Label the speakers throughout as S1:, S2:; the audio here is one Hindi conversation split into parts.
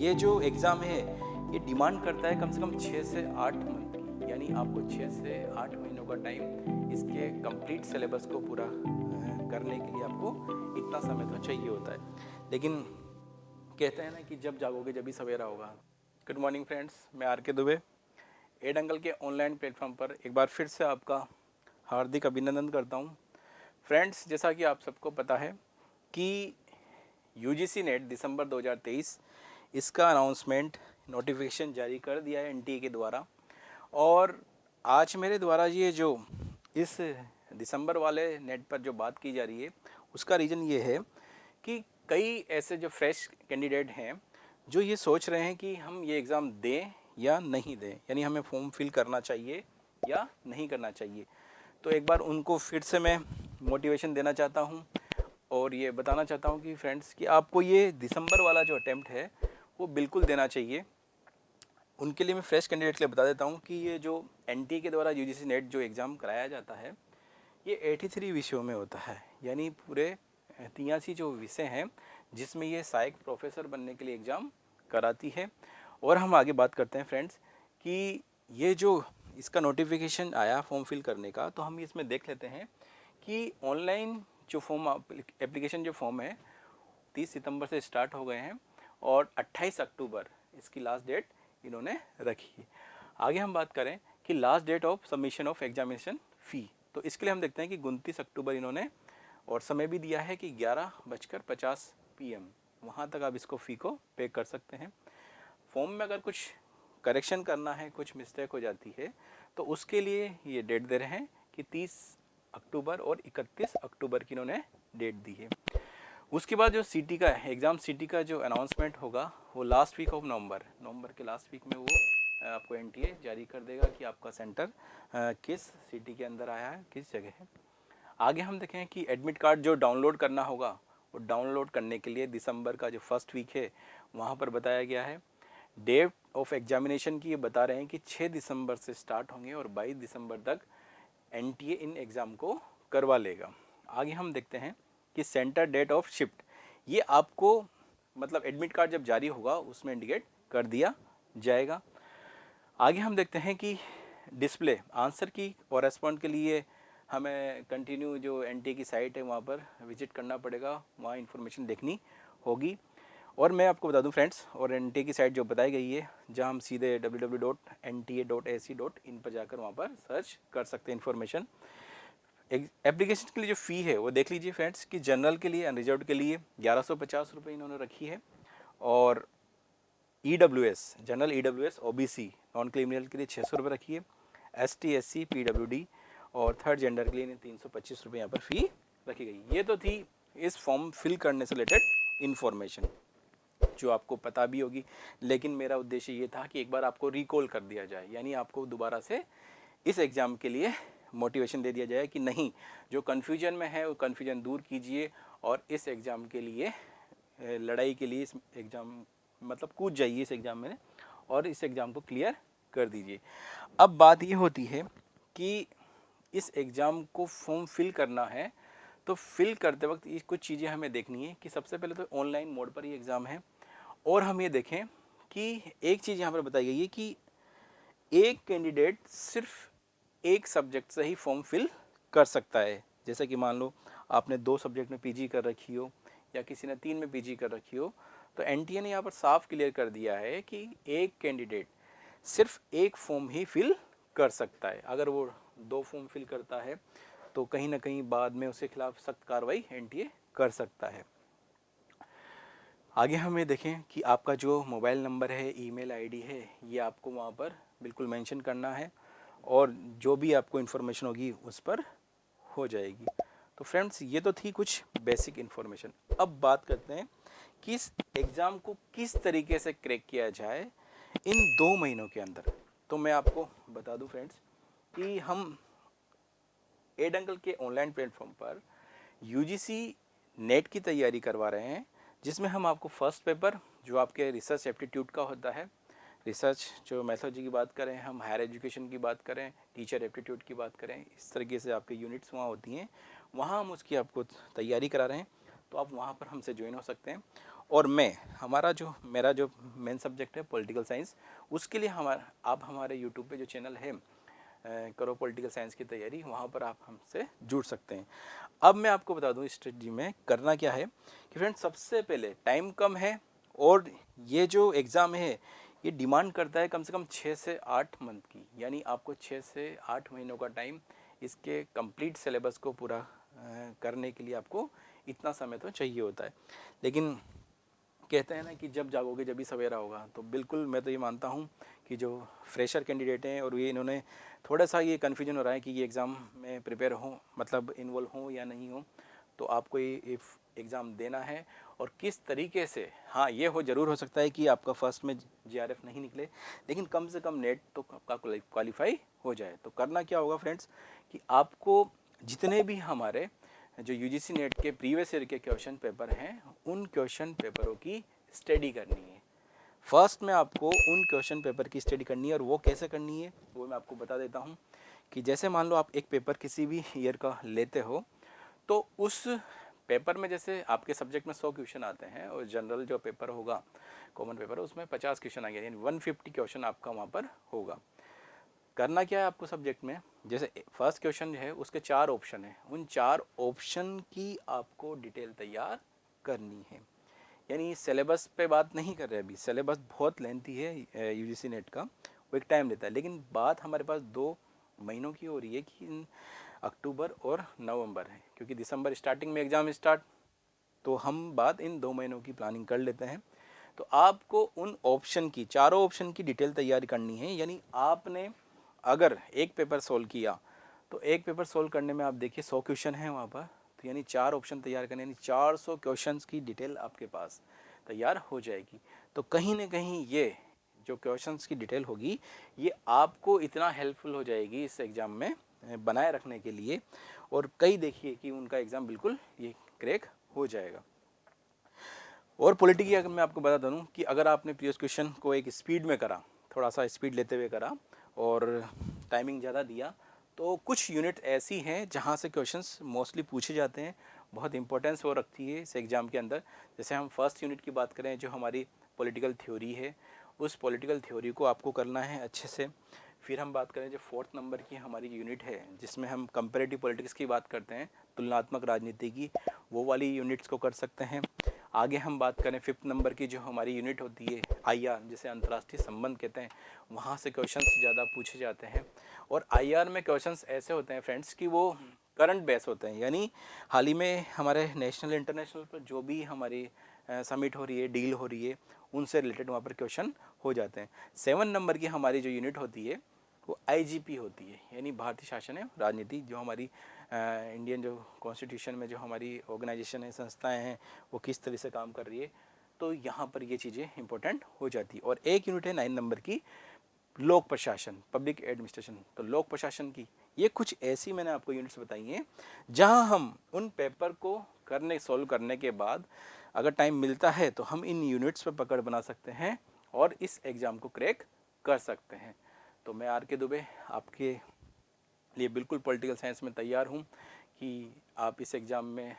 S1: ये जो एग्ज़ाम है ये डिमांड करता है कम से कम 6 से 8 मंथ की, यानी आपको 6 से 8 महीनों का टाइम इसके कंप्लीट सिलेबस को पूरा करने के लिए आपको इतना समय तो चाहिए होता है। लेकिन कहते हैं ना कि जब जागोगे जब भी सवेरा होगा। गुड मॉर्निंग फ्रेंड्स, मैं आर के दुबे एड अंकल के ऑनलाइन प्लेटफॉर्म पर एक बार फिर से आपका हार्दिक अभिनंदन करता हूँ। फ्रेंड्स, जैसा कि आप सबको पता है कि यूजीसी नेट दिसंबर 2023 इसका अनाउंसमेंट नोटिफिकेशन जारी कर दिया है एनटीए के द्वारा। और आज मेरे द्वारा ये जो इस दिसंबर वाले नेट पर जो बात की जा रही है उसका रीज़न ये है कि कई ऐसे जो फ्रेश कैंडिडेट हैं जो ये सोच रहे हैं कि हम ये एग्ज़ाम दें या नहीं दें, यानी हमें फॉर्म फिल करना चाहिए या नहीं करना चाहिए। तो एक बार उनको फिर से मैं मोटिवेशन देना चाहता हूँ और ये बताना चाहता हूँ कि फ्रेंड्स कि आपको ये दिसंबर वाला जो अटैम्प्ट है वो बिल्कुल देना चाहिए। उनके लिए मैं फ्रेश कैंडिडेट के लिए बता देता हूँ कि ये जो एनटीए के द्वारा यूजीसी नेट जो एग्ज़ाम कराया जाता है ये 83 विषयों में होता है, यानी पूरे 83 जो विषय हैं जिसमें ये सहायक प्रोफेसर बनने के लिए एग्ज़ाम कराती है। और हम आगे बात करते हैं फ्रेंड्स कि ये जो इसका नोटिफिकेशन आया फॉर्म फिल करने का, तो हम इसमें देख लेते हैं कि ऑनलाइन जो फॉर्म एप्लीकेशन जो फॉर्म है 30 सितंबर से स्टार्ट हो गए हैं और 28 अक्टूबर इसकी लास्ट डेट इन्होंने रखी है। आगे हम बात करें कि last date of submission of examination fee, तो इसके लिए हम देखते हैं कि 29 अक्टूबर इन्होंने और समय भी दिया है कि 11:50 PM वहाँ तक आप इसको फ़ी को पे कर सकते हैं। फॉर्म में अगर कुछ करेक्शन करना है, कुछ मिस्टेक हो जाती है तो उसके लिए ये डेट दे रहे हैं कि 30 अक्टूबर और 31 अक्टूबर की इन्होंने डेट दी है। उसके बाद जो सीटी का एग्ज़ाम सीटी का जो अनाउंसमेंट होगा वो लास्ट वीक ऑफ नवंबर के लास्ट वीक में वो आपको एनटीए जारी कर देगा कि आपका सेंटर किस सिटी के अंदर आया है, किस जगह है। आगे हम देखें कि एडमिट कार्ड जो डाउनलोड करना होगा वो डाउनलोड करने के लिए दिसंबर का जो फर्स्ट वीक है वहाँ पर बताया गया है। डेट ऑफ एग्जामिनेशन की ये बता रहे हैं कि 6 दिसंबर से स्टार्ट होंगे और 22 दिसंबर तक एनटीए इन एग्ज़ाम को करवा लेगा। आगे हम देखते हैं कि सेंटर डेट ऑफ शिफ्ट ये आपको मतलब एडमिट कार्ड जब जारी होगा उसमें इंडिकेट कर दिया जाएगा। आगे हम देखते हैं कि डिस्प्ले आंसर की और रेस्पॉन्ड के लिए हमें कंटिन्यू जो एनटीए की साइट है वहाँ पर विजिट करना पड़ेगा, वहाँ इन्फॉर्मेशन देखनी होगी। और मैं आपको बता दूं फ्रेंड्स, और एनटीए की साइट जो बताई गई है जहां हम सीधे www.nta.ac.in पर जाकर वहां पर सर्च कर सकते हैं इन्फॉर्मेशन। एप्लीकेशन के लिए जो फ़ी है वो देख लीजिए फ्रेंड्स कि जनरल के लिए अनरिजर्व्ड के लिए 1150 रुपये इन्होंने रखी है और EWS general EWS OBC non criminal के लिए 600 रुपये रखी है। ST SC PWD और थर्ड जेंडर के लिए 325 रुपये यहाँ पर फ़ी रखी गई। ये तो थी इस फॉर्म फिल करने से रिलेटेड इन्फॉर्मेशन जो आपको पता भी होगी, लेकिन मेरा उद्देश्य ये था कि एक बार आपको रिकॉल कर दिया जाए, यानी आपको दोबारा से इस एग्ज़ाम के लिए मोटिवेशन दे दिया जाए कि नहीं, जो कन्फ्यूजन में है वो कन्फ्यूजन दूर कीजिए और इस एग्ज़ाम के लिए लड़ाई के लिए इस एग्ज़ाम मतलब कूद जाइए इस एग्ज़ाम में और इस एग्ज़ाम को क्लियर कर दीजिए। अब बात ये होती है कि इस एग्ज़ाम को फॉर्म फिल करना है तो फिल करते वक्त ये कुछ चीज़ें हमें देखनी है कि सबसे पहले तो ऑनलाइन मोड पर ये एग्ज़ाम है और हम ये देखें कि एक चीज़ यहाँ पर बताई गई है कि एक कैंडिडेट सिर्फ एक सब्जेक्ट से ही फॉर्म फिल कर सकता है। जैसे कि मान लो आपने 2 सब्जेक्ट में पीजी कर रखी हो या किसी ने 3 में पीजी कर रखी हो, तो एनटीए ने यहाँ पर साफ क्लियर कर दिया है कि एक कैंडिडेट सिर्फ एक फॉर्म ही फिल कर सकता है। अगर वो 2 फॉर्म फिल करता है तो कहीं ना कहीं बाद में उसके खिलाफ सख्त कार्रवाई एनटीए कर सकता है। आगे हम ये देखें कि आपका जो मोबाइल नंबर है, ईमेल आईडी है, ये आपको वहाँ पर बिल्कुल मेंशन करना है और जो भी आपको इन्फॉर्मेशन होगी उस पर हो जाएगी। तो फ्रेंड्स, ये तो थी कुछ बेसिक इन्फॉर्मेशन। अब बात करते हैं कि इस एग्ज़ाम को किस तरीके से क्रैक किया जाए इन 2 महीनों के अंदर। तो मैं आपको बता दूं फ्रेंड्स कि हम एड अंकल के ऑनलाइन प्लेटफॉर्म पर यूजीसी नेट की तैयारी करवा रहे हैं, जिसमें हम आपको फर्स्ट पेपर जो आपके रिसर्च एप्टीट्यूड का होता है, रिसर्च जो मैथोलॉजी की बात करें, हम हायर एजुकेशन की बात करें, टीचर एप्टीट्यूड की बात करें, इस तरीके से आपके यूनिट्स वहाँ होती हैं, वहाँ हम उसकी आपको तैयारी करा रहे हैं। तो आप वहाँ पर हमसे ज्वाइन हो सकते हैं और मेरा जो मेन सब्जेक्ट है पॉलिटिकल साइंस, उसके लिए आप हमारे यूट्यूब पे जो चैनल है करो पॉलिटिकल साइंस की तैयारी, वहाँ पर आप हमसे जुड़ सकते हैं। अब मैं आपको बता दूँ स्ट्रेटजी में करना क्या है कि फ्रेंड्स, सबसे पहले टाइम कम है और ये जो एग्ज़ाम है ये डिमांड करता है कम से कम 6 से 8 मंथ की, यानी आपको 6 से 8 महीनों का टाइम इसके कंप्लीट सिलेबस को पूरा करने के लिए आपको इतना समय तो चाहिए होता है। लेकिन कहते हैं ना कि जब जागोगे जब भी सवेरा होगा, तो बिल्कुल मैं तो ये मानता हूँ कि जो फ्रेशर कैंडिडेट हैं और ये इन्होंने थोड़ा सा ये कन्फ्यूजन हो रहा है कि ये एग्ज़ाम में प्रिपेयर हो, मतलब इन्वॉल्व हो या नहीं हो, तो आपको ये एग्ज़ाम देना है और किस तरीके से। हाँ, ये ज़रूर हो सकता है कि आपका फर्स्ट में जीआरएफ नहीं निकले, लेकिन कम से कम नेट तो आपका क्वालिफाई हो जाए। तो करना क्या होगा फ्रेंड्स कि आपको जितने भी हमारे जो यूजीसी नेट के प्रीवियस ईयर के क्वेश्चन पेपर हैं, उन क्वेश्चन पेपरों की स्टडी करनी है। फर्स्ट में आपको उन क्वेश्चन पेपर की स्टडी करनी है, और वो कैसे करनी है वो मैं आपको बता देता हूँ। कि जैसे मान लो आप एक पेपर किसी भी ईयर का लेते हो, तो उस पेपर में जैसे आपके सब्जेक्ट में 100 क्वेश्चन आते हैं और जनरल जो पेपर होगा, कॉमन पेपर, उसमें 50 क्वेश्चन आ गया, यानी 150 क्वेश्चन आपका वहाँ पर होगा। करना क्या है आपको सब्जेक्ट में, जैसे फर्स्ट क्वेश्चन जो है उसके 4 ऑप्शन है, उन 4 ऑप्शन की आपको डिटेल तैयार करनी है। यानी सिलेबस पे बात नहीं कर रहे अभी, सिलेबस बहुत लेंथी है यूजीसी नेट का, वो एक टाइम लेता है, लेकिन बात हमारे पास 2 महीनों की हो रही है कि इन अक्टूबर और नवंबर है, क्योंकि दिसंबर स्टार्टिंग में एग्ज़ाम स्टार्ट, तो हम बात इन 2 महीनों की प्लानिंग कर लेते हैं। तो आपको उन ऑप्शन की, चारों ऑप्शन की डिटेल तैयारी करनी है। यानी आपने अगर एक पेपर सोल्व किया, तो एक पेपर सोल्व करने में आप देखिए 100 क्वेश्चन हैं वहाँ पर, तो यानी 4 ऑप्शन तैयार करने, यानी 400 क्वेश्चंस की डिटेल आपके पास तैयार हो जाएगी। तो कहीं ना कहीं ये जो क्वेश्चंस की डिटेल होगी, ये आपको इतना हेल्पफुल हो जाएगी इस एग्ज़ाम में बनाए रखने के लिए, और कई देखिए कि उनका एग्ज़ाम बिल्कुल ये क्रैक हो जाएगा। और पॉलिटी की अगर मैं आपको बता दूँ कि अगर आपने प्रीवियस क्वेश्चन को एक स्पीड में करा, थोड़ा सा स्पीड लेते हुए करा और टाइमिंग ज़्यादा दिया, तो कुछ यूनिट ऐसी हैं जहाँ से क्वेश्चंस मोस्टली पूछे जाते हैं, बहुत इंपॉर्टेंस वो रखती है इस एग्ज़ाम के अंदर। जैसे हम फर्स्ट यूनिट की बात करें, जो हमारी पॉलिटिकल थ्योरी है, उस पॉलिटिकल थ्योरी को आपको करना है अच्छे से। फिर हम बात करें जो 4th नंबर की हमारी यूनिट है, जिसमें हम कंपेरेटिव पॉलिटिक्स की बात करते हैं, तुलनात्मक राजनीति की, वो वाली यूनिट्स को कर सकते हैं। आगे हम बात करें 5th नंबर की जो हमारी यूनिट होती है आईआर, जिसे अंतर्राष्ट्रीय संबंध कहते हैं, वहाँ से क्वेश्चंस ज़्यादा पूछे जाते हैं। और आईआर में क्वेश्चंस ऐसे होते हैं फ्रेंड्स कि वो करंट बेस होते हैं, यानी हाल ही में हमारे नेशनल इंटरनेशनल पर जो भी हमारी समिट हो रही है, डील हो रही है, उनसे रिलेटेड वहाँ पर क्वेश्चन हो जाते हैं। 7 नंबर की हमारी जो यूनिट होती है वो आईजीपी होती है, यानी भारतीय शासन एवं राजनीति, जो हमारी इंडियन जो कॉन्स्टिट्यूशन में जो हमारी ऑर्गेनाइजेशन है, संस्थाएं हैं, वो किस तरह से काम कर रही है, तो यहाँ पर ये चीज़ें इंपॉर्टेंट हो जाती है। और एक यूनिट है 9 नंबर की, लोक प्रशासन, पब्लिक एडमिनिस्ट्रेशन। तो लोक प्रशासन की ये कुछ ऐसी मैंने आपको यूनिट्स बताई हैं जहां हम उन पेपर को सोल्व करने के बाद अगर टाइम मिलता है तो हम इन यूनिट्स पर पकड़ बना सकते हैं और इस एग्ज़ाम को क्रैक कर सकते हैं। तो मैं आर के दुबे आपके लिए बिल्कुल पॉलिटिकल साइंस में तैयार हूँ कि आप इस एग्ज़ाम में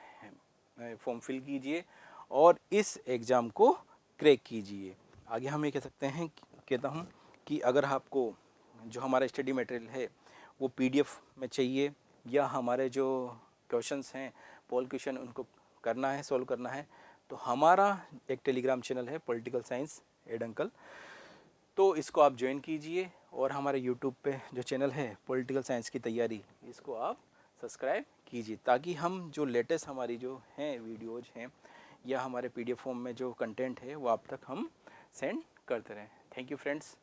S1: फॉर्म फिल कीजिए और इस एग्ज़ाम को क्रैक कीजिए। आगे हम ये कह सकते हैं, कहता हूँ कि अगर आपको जो हमारा स्टडी मटेरियल है वो पीडीएफ में चाहिए, या हमारे जो क्वेश्चंस हैं पोल क्वेश्चन, उनको करना है, सॉल्व करना है, तो हमारा एक टेलीग्राम चैनल है पॉलिटिकल साइंस एड अंकल, तो इसको आप ज्वाइन कीजिए। और हमारे यूट्यूब पे जो चैनल है पॉलिटिकल साइंस की तैयारी, इसको आप सब्सक्राइब कीजिए, ताकि हम जो लेटेस्ट हमारी जो हैं वीडियोज़ हैं या हमारे पीडीएफ फॉर्म में जो कंटेंट है वो आप तक हम सेंड करते रहें। Thank you friends.